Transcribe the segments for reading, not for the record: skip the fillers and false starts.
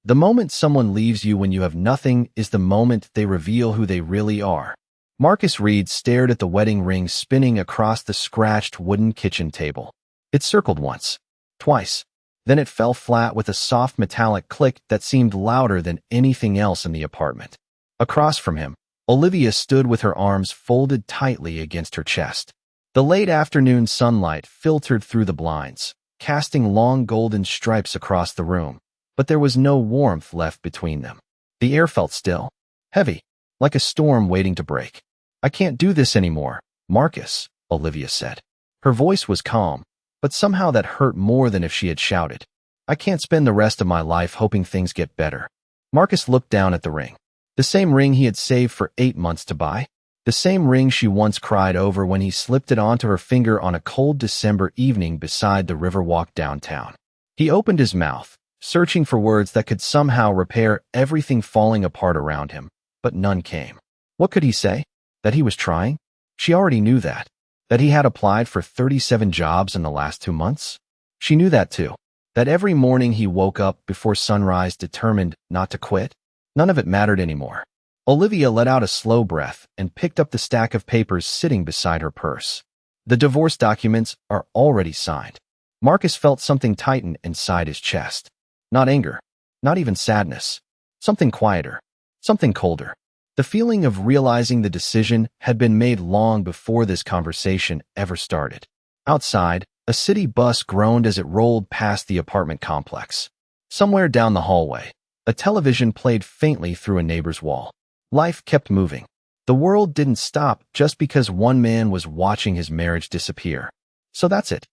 The moment someone leaves you when you have nothing is the moment they reveal who they really are. Marcus Reed stared at the wedding ring spinning across the scratched wooden kitchen table. It circled once, twice. Then it fell flat with a soft metallic click that seemed louder than anything else in the apartment. Across from him, Olivia stood with her arms folded tightly against her chest. The late afternoon sunlight filtered through the blinds, casting long golden stripes across the room, but there was no warmth left between them. The air felt still, heavy, like a storm waiting to break. "I can't do this anymore, Marcus," Olivia said. Her voice was calm, but somehow that hurt more than if she had shouted. "I can't spend the rest of my life hoping things get better." Marcus looked down at the ring. The same ring he had saved for 8 months to buy. The same ring she once cried over when he slipped it onto her finger on a cold December evening beside the Riverwalk downtown. He opened his mouth, searching for words that could somehow repair everything falling apart around him, but none came. What could he say? That he was trying? She already knew that. That he had applied for 37 jobs in the last 2 months? She knew that too. That every morning he woke up before sunrise determined not to quit? None of it mattered anymore. Olivia let out a slow breath and picked up the stack of papers sitting beside her purse. The divorce documents are already signed. Marcus felt something tighten inside his chest. Not anger, not even sadness. Something quieter, something colder. The feeling of realizing the decision had been made long before this conversation ever started. Outside, a city bus groaned as it rolled past the apartment complex. Somewhere down the hallway, a television played faintly through a neighbor's wall. Life kept moving. The world didn't stop just because one man was watching his marriage disappear. "So that's it?"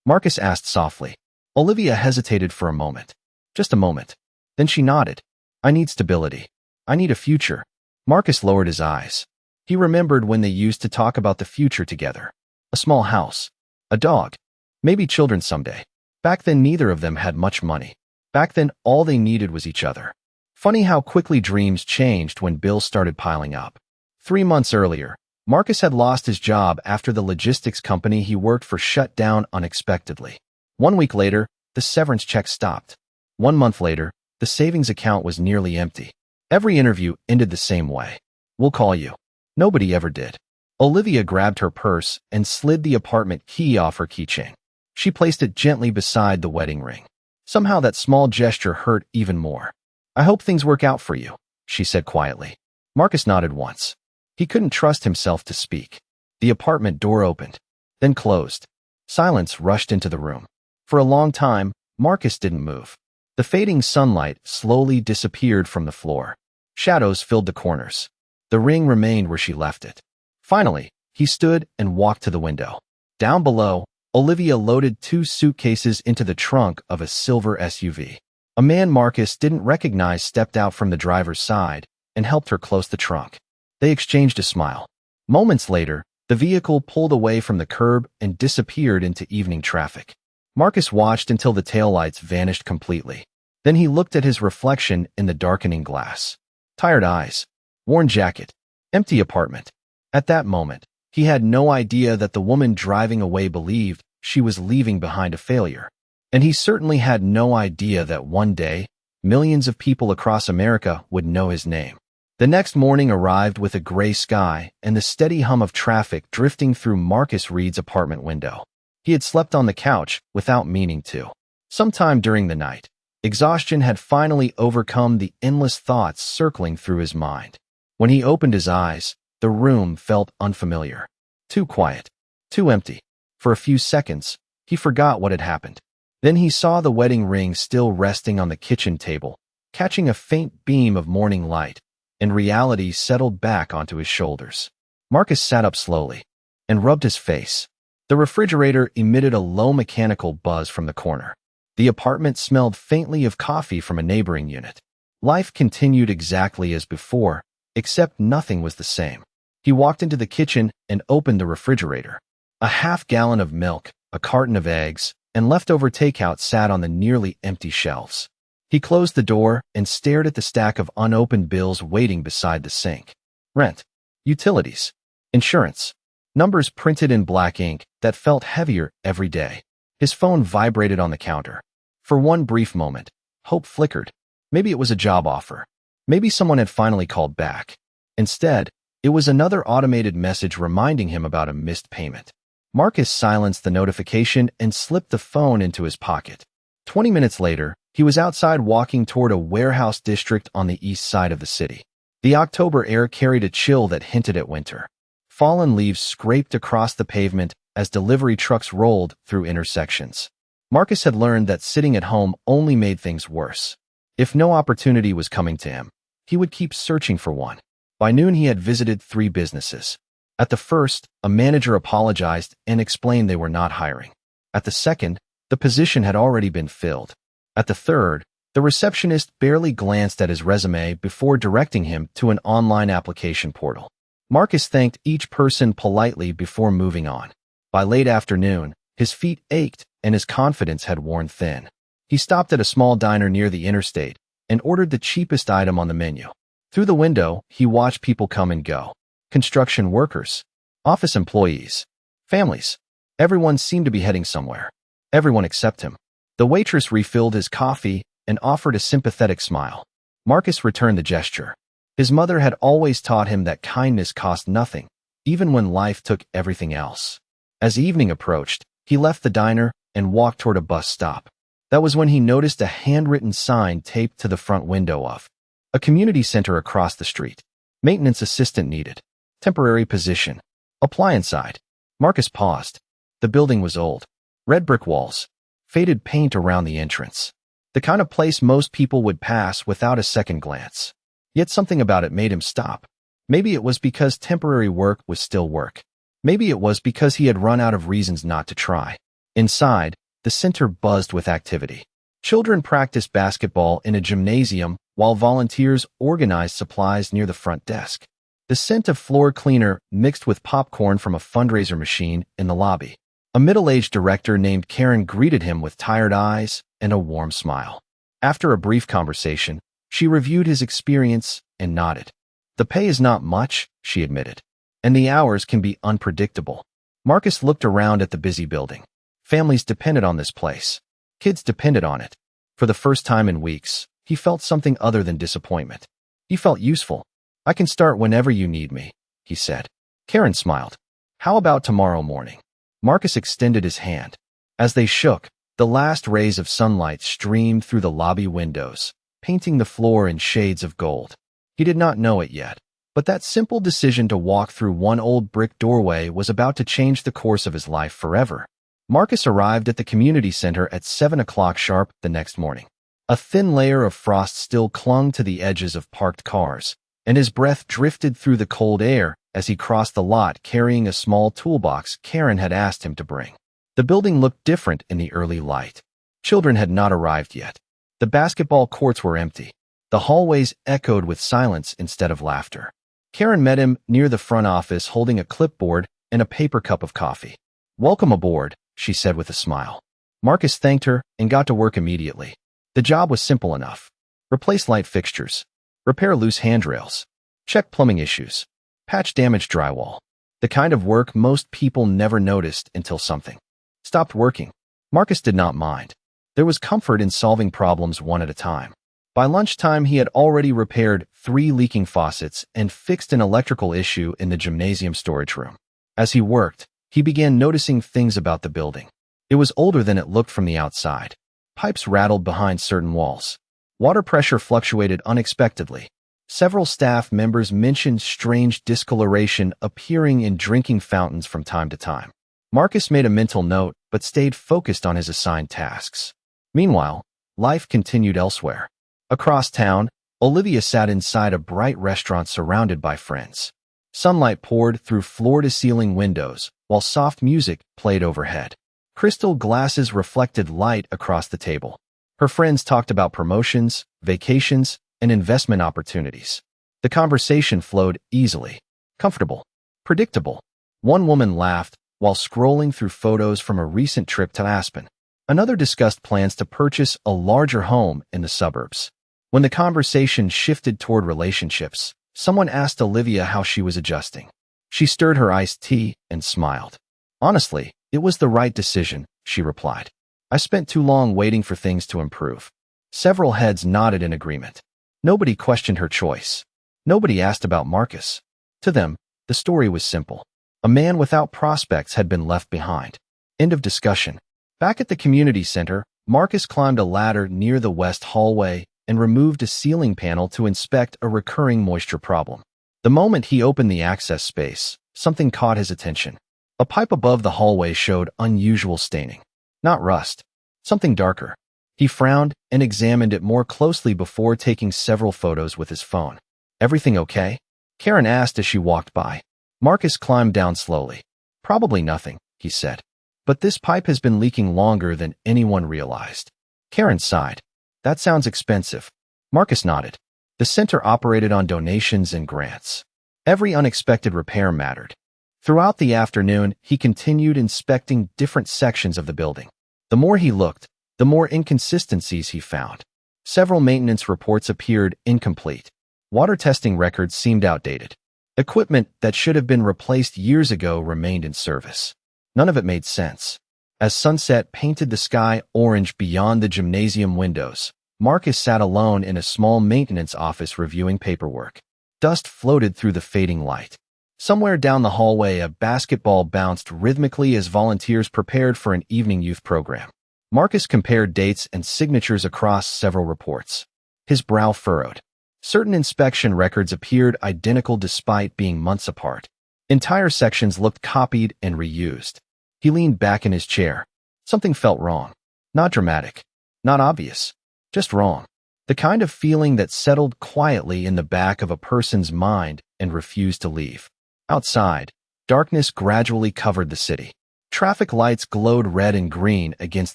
Marcus asked softly. Olivia hesitated for a moment. Just a moment. Then she nodded. "I need stability. I need a future." Marcus lowered his eyes. He remembered when they used to talk about the future together. A small house. A dog. Maybe children someday. Back then neither of them had much money. Back then all they needed was each other. Funny how quickly dreams changed when bills started piling up. 3 months earlier, Marcus had lost his job after the logistics company he worked for shut down unexpectedly. 1 week later, the severance check stopped. 1 month later, the savings account was nearly empty. Every interview ended the same way. "We'll call you." Nobody ever did. Olivia grabbed her purse and slid the apartment key off her keychain. She placed it gently beside the wedding ring. Somehow that small gesture hurt even more. "I hope things work out for you," she said quietly. Marcus nodded once. He couldn't trust himself to speak. The apartment door opened, then closed. Silence rushed into the room. For a long time, Marcus didn't move. The fading sunlight slowly disappeared from the floor. Shadows filled the corners. The ring remained where she left it. Finally, he stood and walked to the window. Down below, Olivia loaded 2 suitcases into the trunk of a silver SUV. A man Marcus didn't recognize stepped out from the driver's side and helped her close the trunk. They exchanged a smile. Moments later, the vehicle pulled away from the curb and disappeared into evening traffic. Marcus watched until the taillights vanished completely. Then he looked at his reflection in the darkening glass. Tired eyes, worn jacket, empty apartment. At that moment, he had no idea that the woman driving away believed she was leaving behind a failure. And he certainly had no idea that one day, millions of people across America would know his name. The next morning arrived with a gray sky and the steady hum of traffic drifting through Marcus Reed's apartment window. He had slept on the couch without meaning to. Sometime during the night, exhaustion had finally overcome the endless thoughts circling through his mind. When he opened his eyes, the room felt unfamiliar. Too quiet, too empty. For a few seconds, he forgot what had happened. Then he saw the wedding ring still resting on the kitchen table, catching a faint beam of morning light, and reality settled back onto his shoulders. Marcus sat up slowly and rubbed his face. The refrigerator emitted a low mechanical buzz from the corner. The apartment smelled faintly of coffee from a neighboring unit. Life continued exactly as before, except nothing was the same. He walked into the kitchen and opened the refrigerator. A half-gallon of milk, a carton of eggs, and leftover takeout sat on the nearly empty shelves. He closed the door and stared at the stack of unopened bills waiting beside the sink. Rent, utilities, insurance, numbers printed in black ink that felt heavier every day. His phone vibrated on the counter. For one brief moment, hope flickered. Maybe it was a job offer. Maybe someone had finally called back. Instead, it was another automated message reminding him about a missed payment. Marcus silenced the notification and slipped the phone into his pocket. 20 minutes later, he was outside walking toward a warehouse district on the east side of the city. The October air carried a chill that hinted at winter. Fallen leaves scraped across the pavement as delivery trucks rolled through intersections. Marcus had learned that sitting at home only made things worse. If no opportunity was coming to him, he would keep searching for one. By noon, he had visited 3 businesses. At the first, a manager apologized and explained they were not hiring. At the second, the position had already been filled. At the third, the receptionist barely glanced at his resume before directing him to an online application portal. Marcus thanked each person politely before moving on. By late afternoon, his feet ached and his confidence had worn thin. He stopped at a small diner near the interstate and ordered the cheapest item on the menu. Through the window, he watched people come and go. Construction workers, office employees, families. Everyone seemed to be heading somewhere. Everyone except him. The waitress refilled his coffee and offered a sympathetic smile. Marcus returned the gesture. His mother had always taught him that kindness cost nothing, even when life took everything else. As evening approached, he left the diner and walked toward a bus stop. That was when he noticed a handwritten sign taped to the front window of a community center across the street. Maintenance assistant needed. Temporary position. Appliance side. Marcus paused. The building was old. Red brick walls. Faded paint around the entrance. The kind of place most people would pass without a second glance. Yet something about it made him stop. Maybe it was because temporary work was still work. Maybe it was because he had run out of reasons not to try. Inside, the center buzzed with activity. Children practiced basketball in a gymnasium while volunteers organized supplies near the front desk. The scent of floor cleaner mixed with popcorn from a fundraiser machine in the lobby. A middle-aged director named Karen greeted him with tired eyes and a warm smile. After a brief conversation, she reviewed his experience and nodded. The pay is not much, she admitted, and the hours can be unpredictable. Marcus looked around at the busy building. Families depended on this place. Kids depended on it. For the first time in weeks, he felt something other than disappointment. He felt useful. I can start whenever you need me, he said. Karen smiled. How about tomorrow morning? Marcus extended his hand. As they shook, the last rays of sunlight streamed through the lobby windows, painting the floor in shades of gold. He did not know it yet, but that simple decision to walk through one old brick doorway was about to change the course of his life forever. Marcus arrived at the community center at 7 o'clock sharp the next morning. A thin layer of frost still clung to the edges of parked cars, and his breath drifted through the cold air as he crossed the lot carrying a small toolbox Karen had asked him to bring. The building looked different in the early light. Children had not arrived yet. The basketball courts were empty. The hallways echoed with silence instead of laughter. Karen met him near the front office holding a clipboard and a paper cup of coffee. Welcome aboard, she said with a smile. Marcus thanked her and got to work immediately. The job was simple enough. Replace light fixtures. Repair loose handrails. Check plumbing issues. Patch damaged drywall. The kind of work most people never noticed until something stopped working. Marcus did not mind. There was comfort in solving problems one at a time. By lunchtime, he had already repaired 3 leaking faucets and fixed an electrical issue in the gymnasium storage room. As he worked, he began noticing things about the building. It was older than it looked from the outside. Pipes rattled behind certain walls. Water pressure fluctuated unexpectedly. Several staff members mentioned strange discoloration appearing in drinking fountains from time to time. Marcus made a mental note but stayed focused on his assigned tasks. Meanwhile, life continued elsewhere. Across town, Olivia sat inside a bright restaurant surrounded by friends. Sunlight poured through floor-to-ceiling windows, while soft music played overhead. Crystal glasses reflected light across the table. Her friends talked about promotions, vacations, and investment opportunities. The conversation flowed easily, comfortable, predictable. One woman laughed while scrolling through photos from a recent trip to Aspen. Another discussed plans to purchase a larger home in the suburbs. When the conversation shifted toward relationships, someone asked Olivia how she was adjusting. She stirred her iced tea and smiled. Honestly, it was the right decision, she replied. I spent too long waiting for things to improve. Several heads nodded in agreement. Nobody questioned her choice. Nobody asked about Marcus. To them, the story was simple. A man without prospects had been left behind. End of discussion. Back at the community center, Marcus climbed a ladder near the west hallway and removed a ceiling panel to inspect a recurring moisture problem. The moment he opened the access space, something caught his attention. A pipe above the hallway showed unusual staining. Not rust. Something darker. He frowned and examined it more closely before taking several photos with his phone. "Everything okay?" Karen asked as she walked by. Marcus climbed down slowly. "Probably nothing," he said. "But this pipe has been leaking longer than anyone realized." Karen sighed. "That sounds expensive." Marcus nodded. The center operated on donations and grants. Every unexpected repair mattered. Throughout the afternoon, he continued inspecting different sections of the building. The more he looked, the more inconsistencies he found. Several maintenance reports appeared incomplete. Water testing records seemed outdated. Equipment that should have been replaced years ago remained in service. None of it made sense. As sunset painted the sky orange beyond the gymnasium windows, Marcus sat alone in a small maintenance office reviewing paperwork. Dust floated through the fading light. Somewhere down the hallway, a basketball bounced rhythmically as volunteers prepared for an evening youth program. Marcus compared dates and signatures across several reports. His brow furrowed. Certain inspection records appeared identical despite being months apart. Entire sections looked copied and reused. He leaned back in his chair. Something felt wrong. Not dramatic. Not obvious. Just wrong. The kind of feeling that settled quietly in the back of a person's mind and refused to leave. Outside, darkness gradually covered the city. Traffic lights glowed red and green against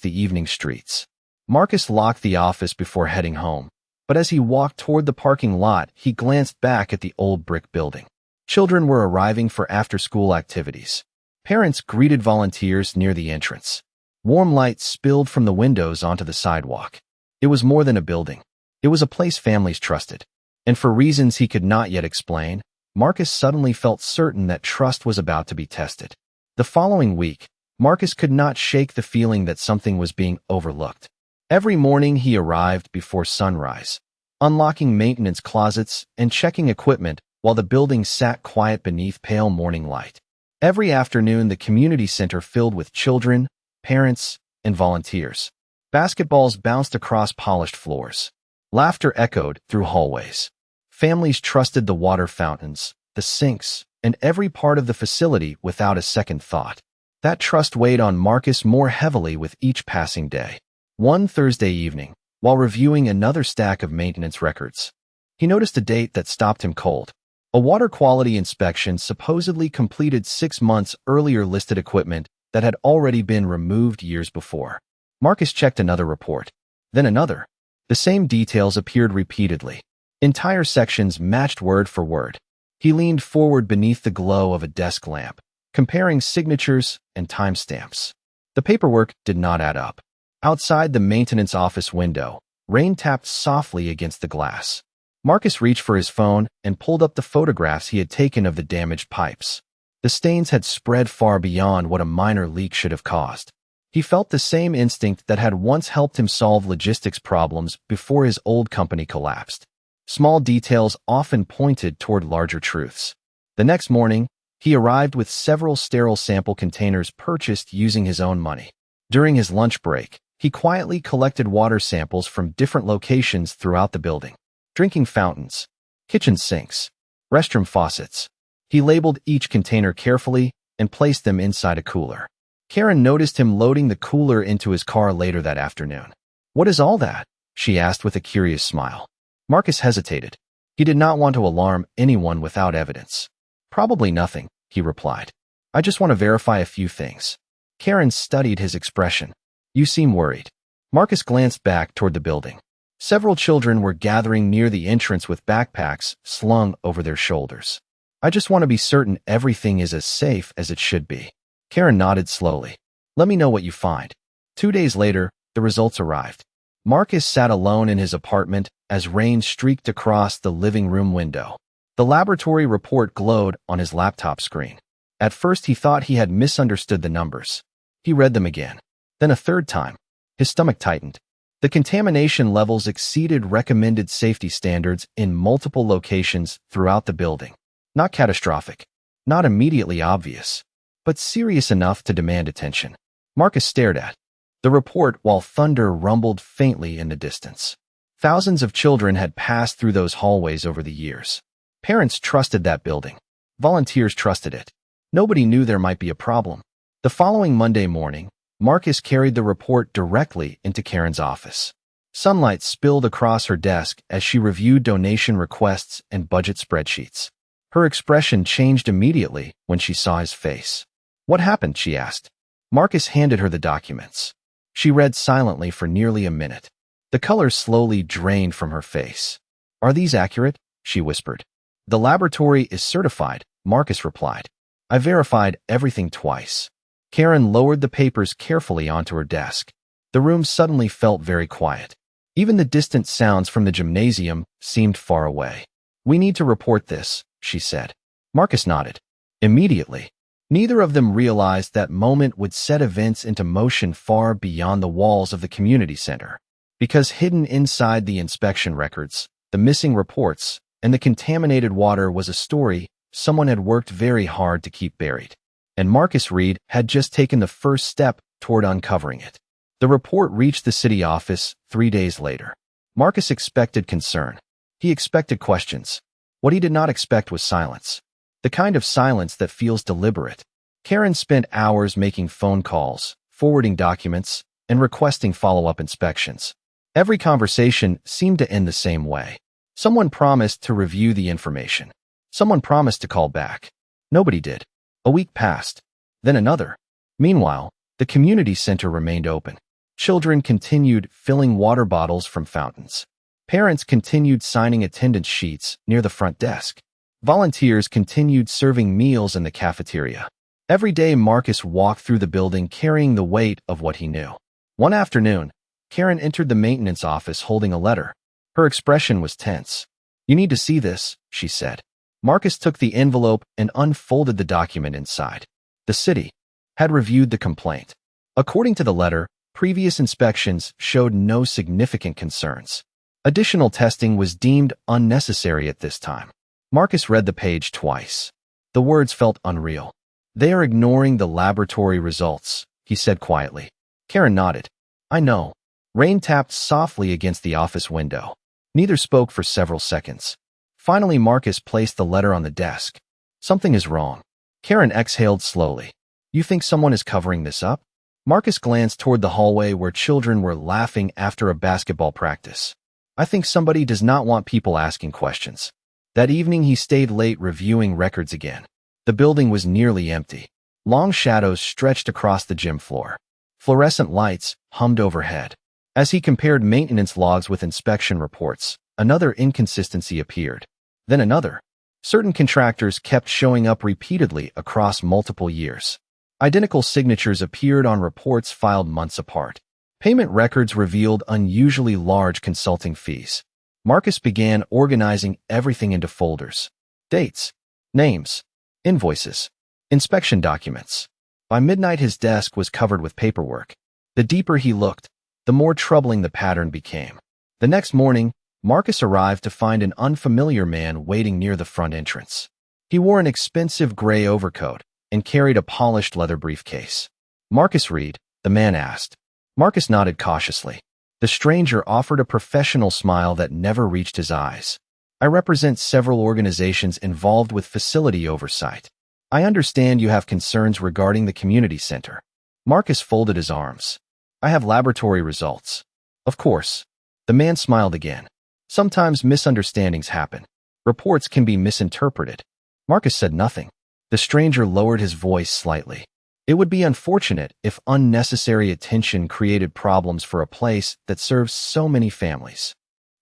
the evening streets. Marcus locked the office before heading home, but as he walked toward the parking lot, he glanced back at the old brick building. Children were arriving for after-school activities. Parents greeted volunteers near the entrance. Warm light spilled from the windows onto the sidewalk. It was more than a building. It was a place families trusted. And for reasons he could not yet explain, Marcus suddenly felt certain that trust was about to be tested. The following week, Marcus could not shake the feeling that something was being overlooked. Every morning he arrived before sunrise, unlocking maintenance closets and checking equipment while the building sat quiet beneath pale morning light. Every afternoon, the community center filled with children, parents, and volunteers. Basketballs bounced across polished floors. Laughter echoed through hallways. Families trusted the water fountains, the sinks, and every part of the facility without a second thought. That trust weighed on Marcus more heavily with each passing day. One Thursday evening, while reviewing another stack of maintenance records, he noticed a date that stopped him cold. A water quality inspection supposedly completed 6 months earlier listed equipment that had already been removed years before. Marcus checked another report, then another. The same details appeared repeatedly. Entire sections matched word for word. He leaned forward beneath the glow of a desk lamp, comparing signatures and timestamps. The paperwork did not add up. Outside the maintenance office window, rain tapped softly against the glass. Marcus reached for his phone and pulled up the photographs he had taken of the damaged pipes. The stains had spread far beyond what a minor leak should have caused. He felt the same instinct that had once helped him solve logistics problems before his old company collapsed. Small details often pointed toward larger truths. The next morning, he arrived with several sterile sample containers purchased using his own money. During his lunch break, he quietly collected water samples from different locations throughout the building. Drinking fountains, kitchen sinks, restroom faucets. He labeled each container carefully and placed them inside a cooler. Karen noticed him loading the cooler into his car later that afternoon. "What is all that?" she asked with a curious smile. Marcus hesitated. He did not want to alarm anyone without evidence. "Probably nothing," he replied. "I just want to verify a few things." Karen studied his expression. "You seem worried." Marcus glanced back toward the building. Several children were gathering near the entrance with backpacks slung over their shoulders. "I just want to be certain everything is as safe as it should be." Karen nodded slowly. "Let me know what you find." 2 days later, the results arrived. Marcus sat alone in his apartment as rain streaked across the living room window. The laboratory report glowed on his laptop screen. At first, he thought he had misunderstood the numbers. He read them again. Then a third time. His stomach tightened. The contamination levels exceeded recommended safety standards in multiple locations throughout the building. Not catastrophic, not immediately obvious, but serious enough to demand attention. Marcus stared at the report while thunder rumbled faintly in the distance. Thousands of children had passed through those hallways over the years. Parents trusted that building. Volunteers trusted it. Nobody knew there might be a problem. The following Monday morning, Marcus carried the report directly into Karen's office. Sunlight spilled across her desk as she reviewed donation requests and budget spreadsheets. Her expression changed immediately when she saw his face. "What happened?" she asked. Marcus handed her the documents. She read silently for nearly a minute. The color slowly drained from her face. "Are these accurate?" she whispered. "The laboratory is certified," Marcus replied. "I verified everything twice." Karen lowered the papers carefully onto her desk. The room suddenly felt very quiet. Even the distant sounds from the gymnasium seemed far away. "We need to report this," she said. Marcus nodded. Immediately, neither of them realized that moment would set events into motion far beyond the walls of the community center. Because hidden inside the inspection records, the missing reports, and the contaminated water was a story someone had worked very hard to keep buried. And Marcus Reed had just taken the first step toward uncovering it. The report reached the city office 3 days later. Marcus expected concern. He expected questions. What he did not expect was silence. The kind of silence that feels deliberate. Karen spent hours making phone calls, forwarding documents, and requesting follow-up inspections. Every conversation seemed to end the same way. Someone promised to review the information. Someone promised to call back. Nobody did. A week passed, then another. Meanwhile, the community center remained open. Children continued filling water bottles from fountains. Parents continued signing attendance sheets near the front desk. Volunteers continued serving meals in the cafeteria. Every day, Marcus walked through the building carrying the weight of what he knew. One afternoon, Karen entered the maintenance office holding a letter. Her expression was tense. "You need to see this," she said. Marcus took the envelope and unfolded the document inside. The city had reviewed the complaint. According to the letter, previous inspections showed no significant concerns. Additional testing was deemed unnecessary at this time. Marcus read the page twice. The words felt unreal. "They are ignoring the laboratory results," he said quietly. Karen nodded. "I know." Rain tapped softly against the office window. Neither spoke for several seconds. Finally, Marcus placed the letter on the desk. "Something is wrong." Karen exhaled slowly. "You think someone is covering this up?" Marcus glanced toward the hallway where children were laughing after a basketball practice. "I think somebody does not want people asking questions." That evening, he stayed late reviewing records again. The building was nearly empty. Long shadows stretched across the gym floor. Fluorescent lights hummed overhead. As he compared maintenance logs with inspection reports, another inconsistency appeared. Then another. Certain contractors kept showing up repeatedly across multiple years. Identical signatures appeared on reports filed months apart. Payment records revealed unusually large consulting fees. Marcus began organizing everything into folders. Dates, names, invoices, inspection documents. By midnight, his desk was covered with paperwork. The deeper he looked, the more troubling the pattern became. The next morning, Marcus arrived to find an unfamiliar man waiting near the front entrance. He wore an expensive gray overcoat and carried a polished leather briefcase. "Marcus Reed?" the man asked. Marcus nodded cautiously. The stranger offered a professional smile that never reached his eyes. "I represent several organizations involved with facility oversight. I understand you have concerns regarding the community center." Marcus folded his arms. "I have laboratory results." "Of course." The man smiled again. "Sometimes misunderstandings happen. Reports can be misinterpreted." Marcus said nothing. The stranger lowered his voice slightly. "It would be unfortunate if unnecessary attention created problems for a place that serves so many families."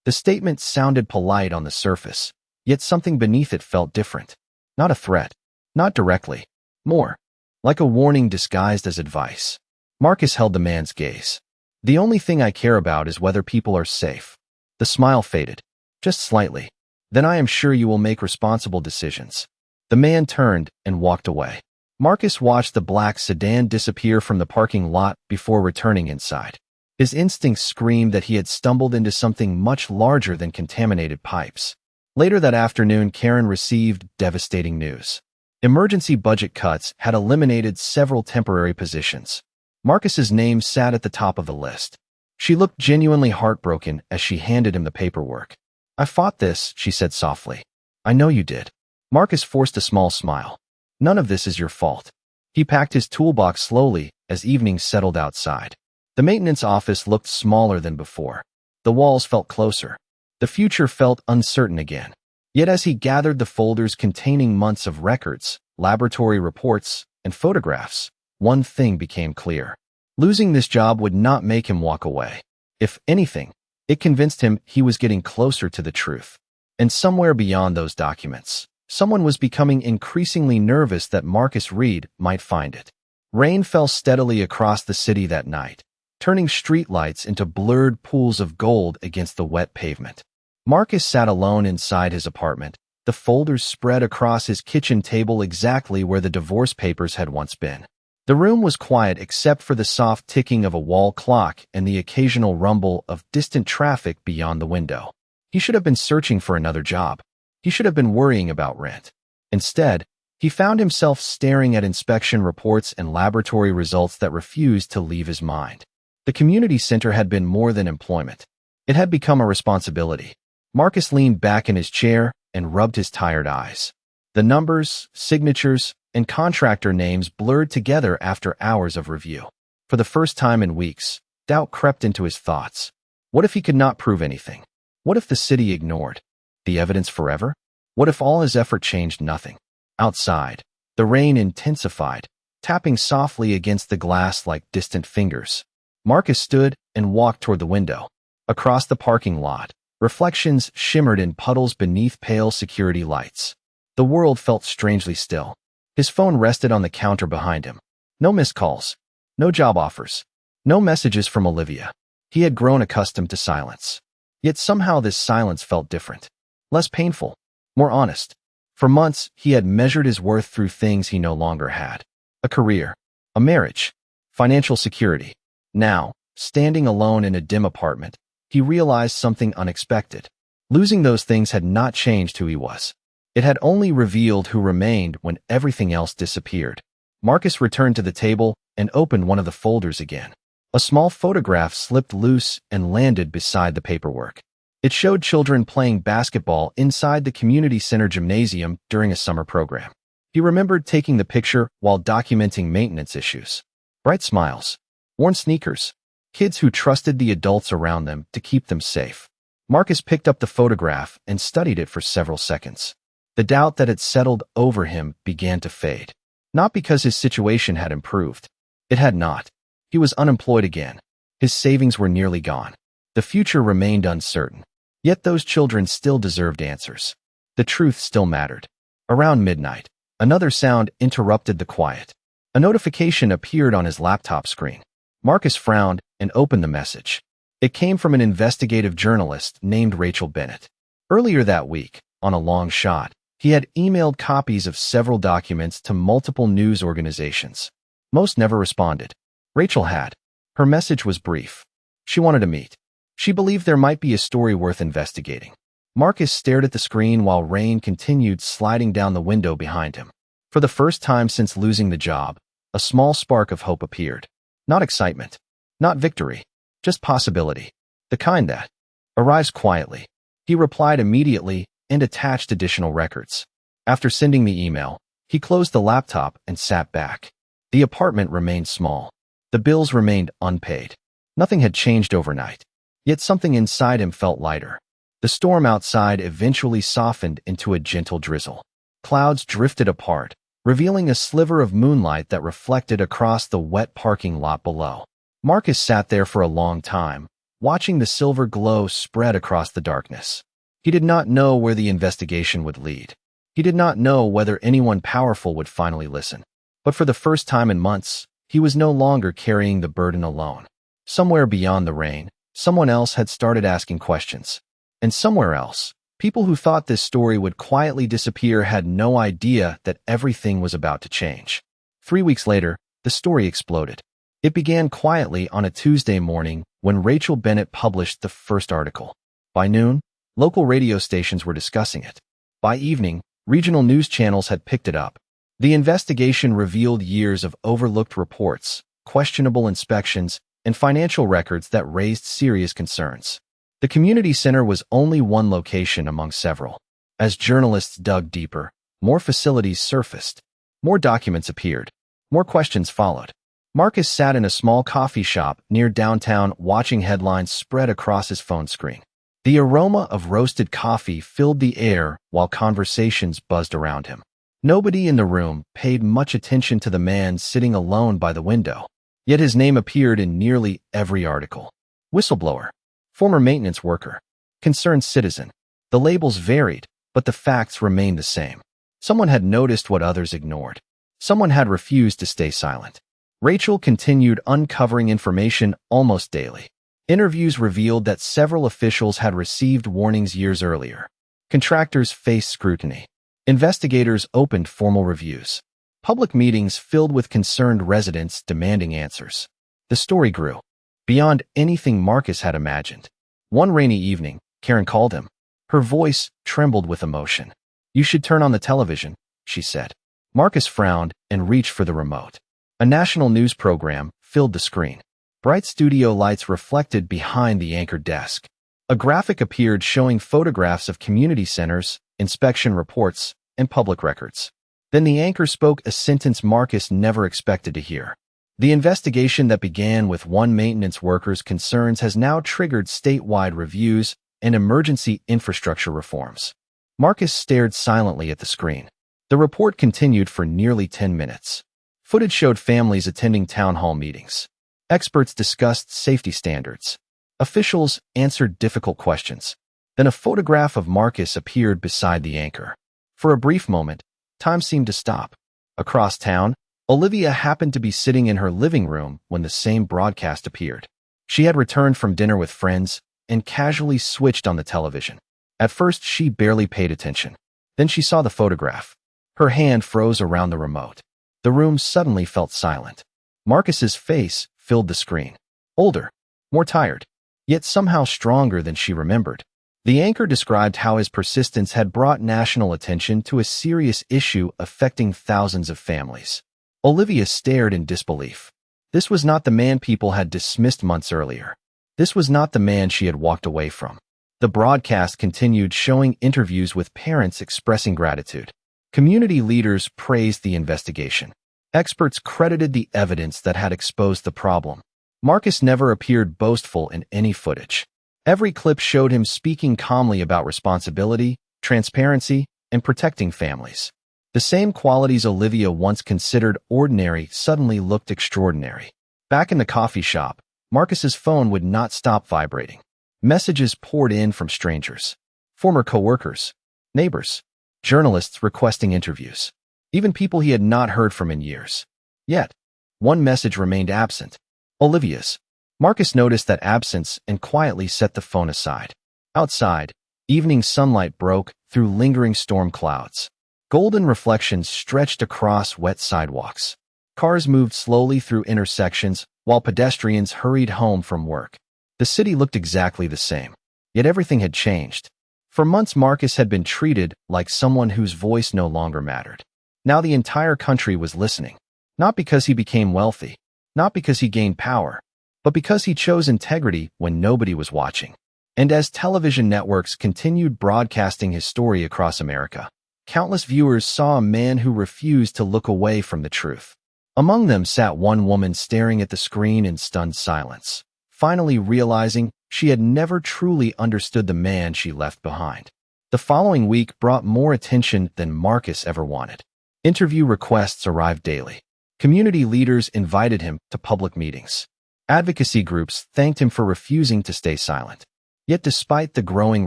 The statement sounded polite on the surface, yet something beneath it felt different. Not a threat. Not directly. More like a warning disguised as advice. Marcus held the man's gaze. "The only thing I care about is whether people are safe." The smile faded, just slightly. "Then I am sure you will make responsible decisions." The man turned and walked away. Marcus watched the black sedan disappear from the parking lot before returning inside. His instincts screamed that he had stumbled into something much larger than contaminated pipes. Later that afternoon, Karen received devastating news. Emergency budget cuts had eliminated several temporary positions. Marcus's name sat at the top of the list. She looked genuinely heartbroken as she handed him the paperwork. "I fought this," she said softly. "I know you did." Marcus forced a small smile. "None of this is your fault." He packed his toolbox slowly as evening settled outside. The maintenance office looked smaller than before. The walls felt closer. The future felt uncertain again. Yet as he gathered the folders containing months of records, laboratory reports, and photographs, one thing became clear. Losing this job would not make him walk away. If anything, it convinced him he was getting closer to the truth. And somewhere beyond those documents, someone was becoming increasingly nervous that Marcus Reed might find it. Rain fell steadily across the city that night, turning streetlights into blurred pools of gold against the wet pavement. Marcus sat alone inside his apartment, the folders spread across his kitchen table exactly where the divorce papers had once been. The room was quiet except for the soft ticking of a wall clock and the occasional rumble of distant traffic beyond the window. He should have been searching for another job. He should have been worrying about rent. Instead, he found himself staring at inspection reports and laboratory results that refused to leave his mind. The community center had been more than employment. It had become a responsibility. Marcus leaned back in his chair and rubbed his tired eyes. The numbers, signatures, and contractor names blurred together after hours of review. For the first time in weeks, doubt crept into his thoughts. What if he could not prove anything? What if the city ignored the evidence forever? What if all his effort changed nothing? Outside, the rain intensified, tapping softly against the glass like distant fingers. Marcus stood and walked toward the window. Across the parking lot, reflections shimmered in puddles beneath pale security lights. The world felt strangely still. His phone rested on the counter behind him. No missed calls. No job offers. No messages from Olivia. He had grown accustomed to silence. Yet somehow this silence felt different. Less painful. More honest. For months, he had measured his worth through things he no longer had. A career. A marriage. Financial security. Now, standing alone in a dim apartment, he realized something unexpected. Losing those things had not changed who he was. It had only revealed who remained when everything else disappeared. Marcus returned to the table and opened one of the folders again. A small photograph slipped loose and landed beside the paperwork. It showed children playing basketball inside the community center gymnasium during a summer program. He remembered taking the picture while documenting maintenance issues. Bright smiles. Worn sneakers. Kids who trusted the adults around them to keep them safe. Marcus picked up the photograph and studied it for several seconds. The doubt that had settled over him began to fade. Not because his situation had improved. It had not. He was unemployed again. His savings were nearly gone. The future remained uncertain. Yet those children still deserved answers. The truth still mattered. Around midnight, another sound interrupted the quiet. A notification appeared on his laptop screen. Marcus frowned and opened the message. It came from an investigative journalist named Rachel Bennett. Earlier that week, on a long shot, he had emailed copies of several documents to multiple news organizations. Most never responded. Rachel had. Her message was brief. She wanted to meet. She believed there might be a story worth investigating. Marcus stared at the screen while rain continued sliding down the window behind him. For the first time since losing the job, a small spark of hope appeared. Not excitement. Not victory. Just possibility. The kind that arrives quietly. He replied immediately and attached additional records. After sending the email, he closed the laptop and sat back. The apartment remained small. The bills remained unpaid. Nothing had changed overnight. Yet something inside him felt lighter. The storm outside eventually softened into a gentle drizzle. Clouds drifted apart, revealing a sliver of moonlight that reflected across the wet parking lot below. Marcus sat there for a long time, watching the silver glow spread across the darkness. He did not know where the investigation would lead. He did not know whether anyone powerful would finally listen. But for the first time in months, he was no longer carrying the burden alone. Somewhere beyond the rain, someone else had started asking questions. And somewhere else, people who thought this story would quietly disappear had no idea that everything was about to change. 3 weeks later, the story exploded. It began quietly on a Tuesday morning when Rachel Bennett published the first article. By noon, local radio stations were discussing it. By evening, regional news channels had picked it up. The investigation revealed years of overlooked reports, questionable inspections, and financial records that raised serious concerns. The community center was only one location among several. As journalists dug deeper, more facilities surfaced. More documents appeared. More questions followed. Marcus sat in a small coffee shop near downtown watching headlines spread across his phone screen. The aroma of roasted coffee filled the air while conversations buzzed around him. Nobody in the room paid much attention to the man sitting alone by the window, yet his name appeared in nearly every article. Whistleblower, former maintenance worker, concerned citizen. The labels varied, but the facts remained the same. Someone had noticed what others ignored. Someone had refused to stay silent. Rachel continued uncovering information almost daily. Interviews revealed that several officials had received warnings years earlier. Contractors faced scrutiny. Investigators opened formal reviews. Public meetings filled with concerned residents demanding answers. The story grew, beyond anything Marcus had imagined. One rainy evening, Karen called him. Her voice trembled with emotion. "You should turn on the television," she said. Marcus frowned and reached for the remote. A national news program filled the screen. Bright studio lights reflected behind the anchor desk. A graphic appeared showing photographs of community centers, inspection reports, and public records. Then the anchor spoke a sentence Marcus never expected to hear. "The investigation that began with one maintenance worker's concerns has now triggered statewide reviews and emergency infrastructure reforms." Marcus stared silently at the screen. The report continued for nearly 10 minutes. Footage showed families attending town hall meetings. Experts discussed safety standards. Officials answered difficult questions. Then a photograph of Marcus appeared beside the anchor. For a brief moment, time seemed to stop. Across town, Olivia happened to be sitting in her living room when the same broadcast appeared. She had returned from dinner with friends and casually switched on the television. At first, she barely paid attention. Then she saw the photograph. Her hand froze around the remote. The room suddenly felt silent. Marcus's face filled the screen. Older, more tired, yet somehow stronger than she remembered. The anchor described how his persistence had brought national attention to a serious issue affecting thousands of families. Olivia stared in disbelief. This was not the man people had dismissed months earlier. This was not the man she had walked away from. The broadcast continued, showing interviews with parents expressing gratitude. Community leaders praised the investigation. Experts credited the evidence that had exposed the problem. Marcus never appeared boastful in any footage. Every clip showed him speaking calmly about responsibility, transparency, and protecting families. The same qualities Olivia once considered ordinary suddenly looked extraordinary. Back in the coffee shop, Marcus's phone would not stop vibrating. Messages poured in from strangers, former coworkers, neighbors, journalists requesting interviews, even people he had not heard from in years. Yet, one message remained absent: Olivia's. Marcus noticed that absence and quietly set the phone aside. Outside, evening sunlight broke through lingering storm clouds. Golden reflections stretched across wet sidewalks. Cars moved slowly through intersections while pedestrians hurried home from work. The city looked exactly the same, yet everything had changed. For months, Marcus had been treated like someone whose voice no longer mattered. Now the entire country was listening, not because he became wealthy, not because he gained power, but because he chose integrity when nobody was watching. And as television networks continued broadcasting his story across America, countless viewers saw a man who refused to look away from the truth. Among them sat one woman staring at the screen in stunned silence, finally realizing she had never truly understood the man she left behind. The following week brought more attention than Marcus ever wanted. Interview requests arrived daily. Community leaders invited him to public meetings. Advocacy groups thanked him for refusing to stay silent. Yet despite the growing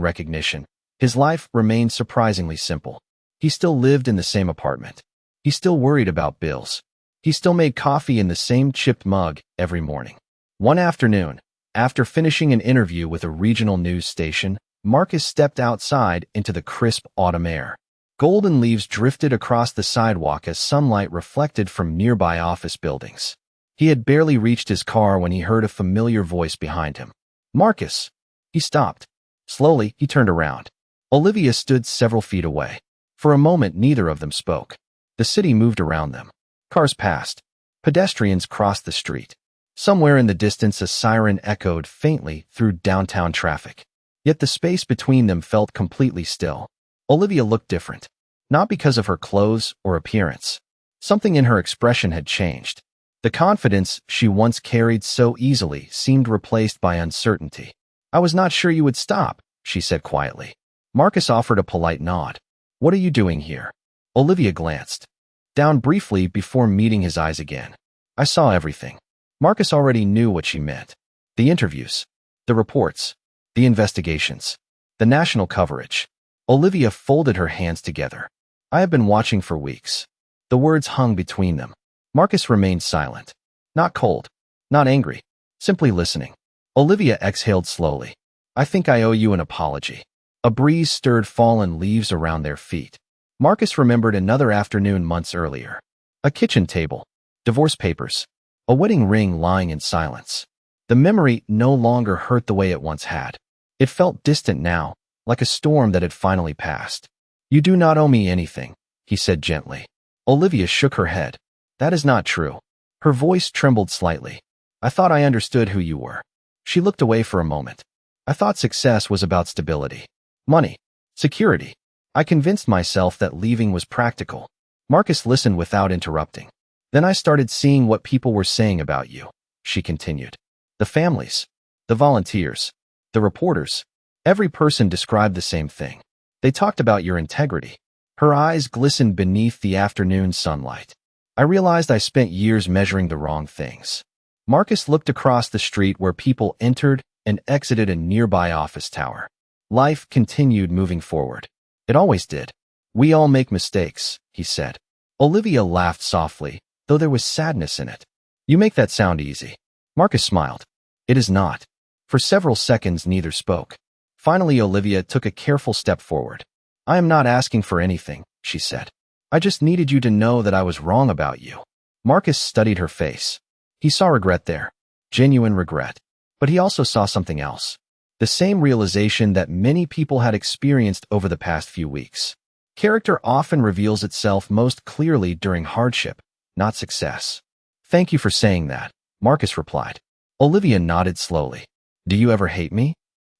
recognition, his life remained surprisingly simple. He still lived in the same apartment. He still worried about bills. He still made coffee in the same chipped mug every morning. One afternoon, after finishing an interview with a regional news station, Marcus stepped outside into the crisp autumn air. Golden leaves drifted across the sidewalk as sunlight reflected from nearby office buildings. He had barely reached his car when he heard a familiar voice behind him. Marcus! He stopped. Slowly, he turned around. Olivia stood several feet away. For a moment, neither of them spoke. The city moved around them. Cars passed. Pedestrians crossed the street. Somewhere in the distance, a siren echoed faintly through downtown traffic. Yet the space between them felt completely still. Olivia looked different. Not because of her clothes or appearance. Something in her expression had changed. The confidence she once carried so easily seemed replaced by uncertainty. I was not sure you would stop, she said quietly. Marcus offered a polite nod. What are you doing here? Olivia glanced down briefly before meeting his eyes again. I saw everything. Marcus already knew what she meant. The interviews, the reports, the investigations, the national coverage. Olivia folded her hands together. I have been watching for weeks. The words hung between them. Marcus remained silent. Not cold, not angry, simply listening. Olivia exhaled slowly. I think I owe you an apology. A breeze stirred fallen leaves around their feet. Marcus remembered another afternoon months earlier. A kitchen table, divorce papers, a wedding ring lying in silence. The memory no longer hurt the way it once had. It felt distant now, like a storm that had finally passed. You do not owe me anything, he said gently. Olivia shook her head. That is not true. Her voice trembled slightly. I thought I understood who you were. She looked away for a moment. I thought success was about stability, money, security. I convinced myself that leaving was practical. Marcus listened without interrupting. Then I started seeing what people were saying about you, she continued. The families, the volunteers, the reporters. Every person described the same thing. They talked about your integrity. Her eyes glistened beneath the afternoon sunlight. I realized I spent years measuring the wrong things. Marcus looked across the street where people entered and exited a nearby office tower. Life continued moving forward. It always did. We all make mistakes, he said. Olivia laughed softly, though there was sadness in it. You make that sound easy. Marcus smiled. It is not. For several seconds, neither spoke. Finally, Olivia took a careful step forward. I am not asking for anything, she said. I just needed you to know that I was wrong about you. Marcus studied her face. He saw regret there, genuine regret. But he also saw something else. The same realization that many people had experienced over the past few weeks. Character often reveals itself most clearly during hardship, not success. Thank you for saying that, Marcus replied. Olivia nodded slowly. Do you ever hate me?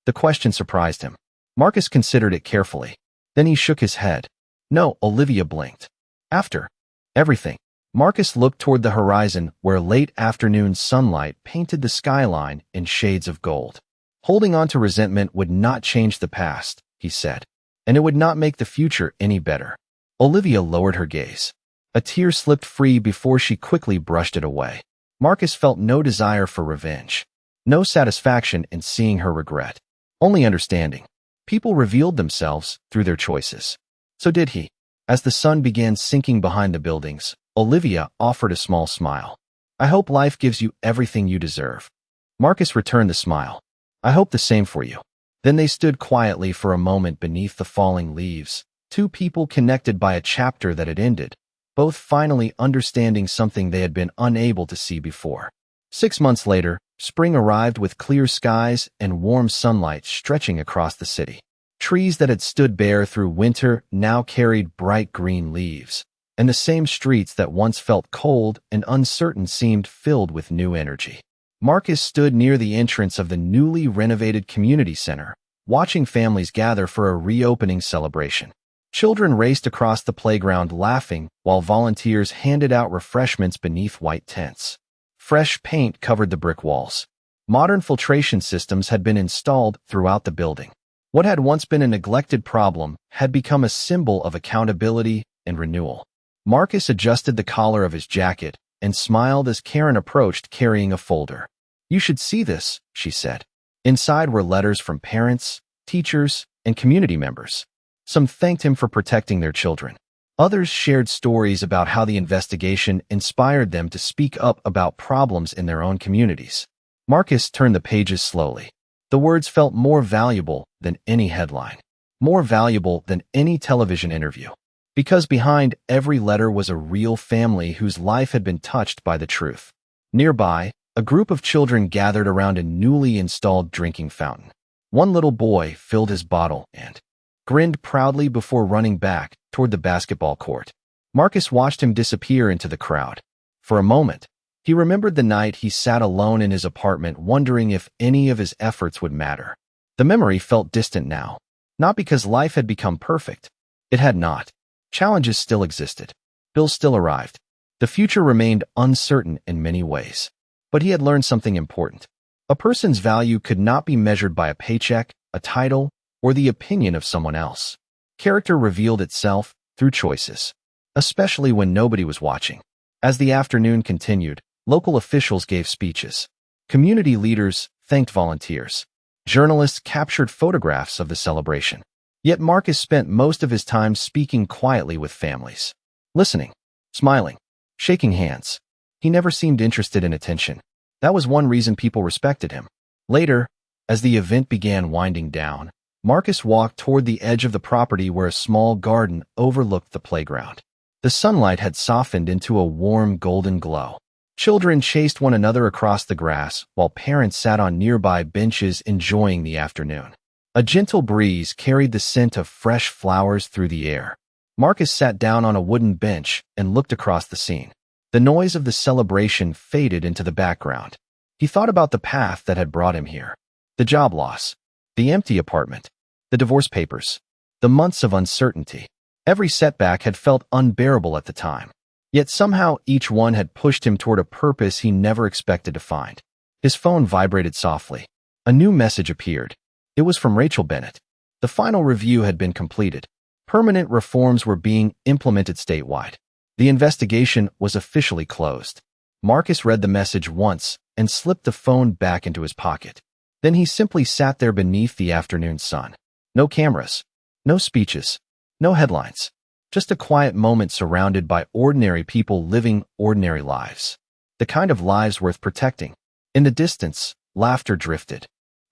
The question surprised him. Marcus considered it carefully. Then he shook his head. No, Olivia blinked. After everything. Marcus looked toward the horizon where late afternoon sunlight painted the skyline in shades of gold. Holding on to resentment would not change the past, he said, and it would not make the future any better. Olivia lowered her gaze. A tear slipped free before she quickly brushed it away. Marcus felt no desire for revenge, no satisfaction in seeing her regret, only understanding. People revealed themselves through their choices. So did he. As the sun began sinking behind the buildings, Olivia offered a small smile. I hope life gives you everything you deserve. Marcus returned the smile. I hope the same for you. Then they stood quietly for a moment beneath the falling leaves, two people connected by a chapter that had ended, both finally understanding something they had been unable to see before. 6 months later, spring arrived with clear skies and warm sunlight stretching across the city. Trees that had stood bare through winter now carried bright green leaves, and the same streets that once felt cold and uncertain seemed filled with new energy. Marcus stood near the entrance of the newly renovated community center, watching families gather for a reopening celebration. Children raced across the playground laughing while volunteers handed out refreshments beneath white tents. Fresh paint covered the brick walls. Modern filtration systems had been installed throughout the building. What had once been a neglected problem had become a symbol of accountability and renewal. Marcus adjusted the collar of his jacket and smiled as Karen approached carrying a folder. You should see this, she said. Inside were letters from parents, teachers, and community members. Some thanked him for protecting their children. Others shared stories about how the investigation inspired them to speak up about problems in their own communities. Marcus turned the pages slowly. The words felt more valuable than any headline, more valuable than any television interview. Because behind every letter was a real family whose life had been touched by the truth. Nearby, a group of children gathered around a newly installed drinking fountain. One little boy filled his bottle and grinned proudly before running back toward the basketball court. Marcus watched him disappear into the crowd. For a moment, he remembered the night he sat alone in his apartment wondering if any of his efforts would matter. The memory felt distant now, not because life had become perfect. It had not. Challenges still existed. Bills still arrived. The future remained uncertain in many ways. But he had learned something important. A person's value could not be measured by a paycheck, a title, or the opinion of someone else. Character revealed itself through choices, especially when nobody was watching. As the afternoon continued, local officials gave speeches. Community leaders thanked volunteers. Journalists captured photographs of the celebration. Yet Marcus spent most of his time speaking quietly with families. Listening, smiling, shaking hands. He never seemed interested in attention. That was one reason people respected him. Later, as the event began winding down, Marcus walked toward the edge of the property where a small garden overlooked the playground. The sunlight had softened into a warm golden glow. Children chased one another across the grass, while parents sat on nearby benches enjoying the afternoon. A gentle breeze carried the scent of fresh flowers through the air. Marcus sat down on a wooden bench and looked across the scene. The noise of the celebration faded into the background. He thought about the path that had brought him here. The job loss, the empty apartment, the divorce papers, the months of uncertainty. Every setback had felt unbearable at the time. Yet somehow each one had pushed him toward a purpose he never expected to find. His phone vibrated softly. A new message appeared. It was from Rachel Bennett. The final review had been completed. Permanent reforms were being implemented statewide. The investigation was officially closed. Marcus read the message once and slipped the phone back into his pocket. Then he simply sat there beneath the afternoon sun. No cameras, no speeches, no headlines. Just a quiet moment surrounded by ordinary people living ordinary lives. The kind of lives worth protecting. In the distance, laughter drifted.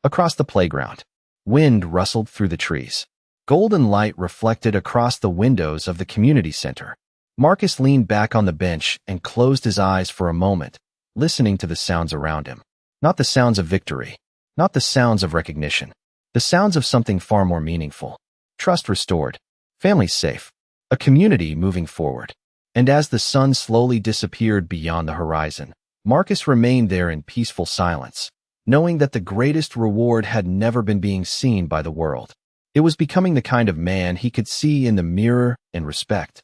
Across the playground, wind rustled through the trees. Golden light reflected across the windows of the community center. Marcus leaned back on the bench and closed his eyes for a moment, listening to the sounds around him. Not the sounds of victory, not the sounds of recognition. The sounds of something far more meaningful. Trust restored, families safe, a community moving forward. And as the sun slowly disappeared beyond the horizon, Marcus remained there in peaceful silence, knowing that the greatest reward had never been being seen by the world. It was becoming the kind of man he could see in the mirror and respect.